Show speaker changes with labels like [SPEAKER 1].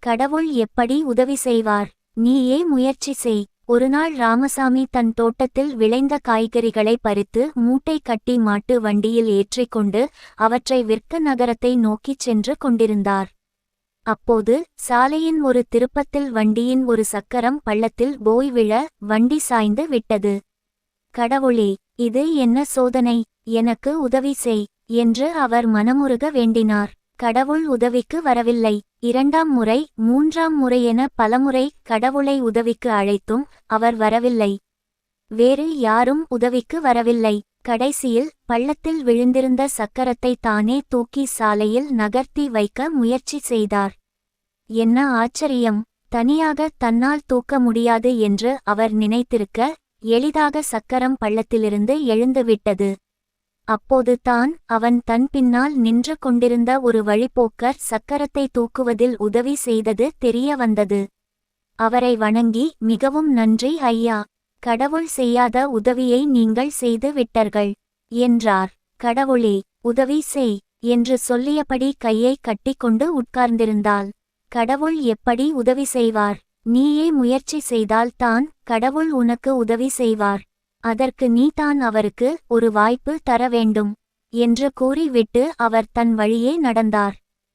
[SPEAKER 1] கடவுள் எப்படி உதவி செய்வார்? நீயே முயற்சி செய். ஒருநாள் ராமசாமி தன் தோட்டத்தில் விளைந்த காய்கறிகளை பறித்து மூட்டை கட்டி மாட்டு வண்டியில் ஏற்றிக்கொண்டு அவற்றை விற்க நகரத்தை நோக்கிச் சென்று கொண்டிருந்தார். அப்போது சாலையின் ஒரு திருப்பத்தில் வண்டியின் ஒரு சக்கரம் பள்ளத்தில் போய் விழ வண்டி சாய்ந்து விட்டது. கடவுளே, இது என்ன சோதனை? எனக்கு உதவி செய் என்று அவர் மனமுருக வேண்டினார். கடவுள் உதவிக்கு வரவில்லை. 2ஆம் முறை 3ஆம் முறையென பலமுறை கடவுளை உதவிக்கு அழைத்தும் அவர் வரவில்லை. வேறு யாரும் உதவிக்கு வரவில்லை. கடைசியில் பள்ளத்தில் விழுந்திருந்த சக்கரத்தை தானே தூக்கி சாலையில் நகர்த்தி வைக்க முயற்சி செய்தார். என்ன ஆச்சரியம்! தனியாக தன்னால் தூக்க முடியாது என்று அவர் நினைத்திருக்க, எளிதாக சக்கரம் பள்ளத்திலிருந்து எழுந்துவிட்டது. அப்போது தான் அவன் தன் பின்னால் நின்று கொண்டிருந்த ஒரு வழிப்போக்கர் சக்கரத்தை தூக்குவதில் உதவி செய்தது தெரிய வந்தது. அவரை வணங்கி, மிகவும் நன்றி ஐயா, கடவுள் செய்யாத உதவியை நீங்கள் செய்து விட்டர்கள் என்றார். கடவுளே, உதவி செய் என்று சொல்லியபடி கையை கட்டிக்கொண்டு உட்கார்ந்திருந்தாள். கடவுள் எப்படி உதவி செய்வார்? நீயே முயற்சி செய்தால் தான் கடவுள் உனக்கு உதவி செய்வார். அதற்கு நீ தான் அவருக்கு ஒரு வாய்ப்பு தர வேண்டும் என்று கூறிவிட்டு அவர் தன் வழியே நடந்தார்.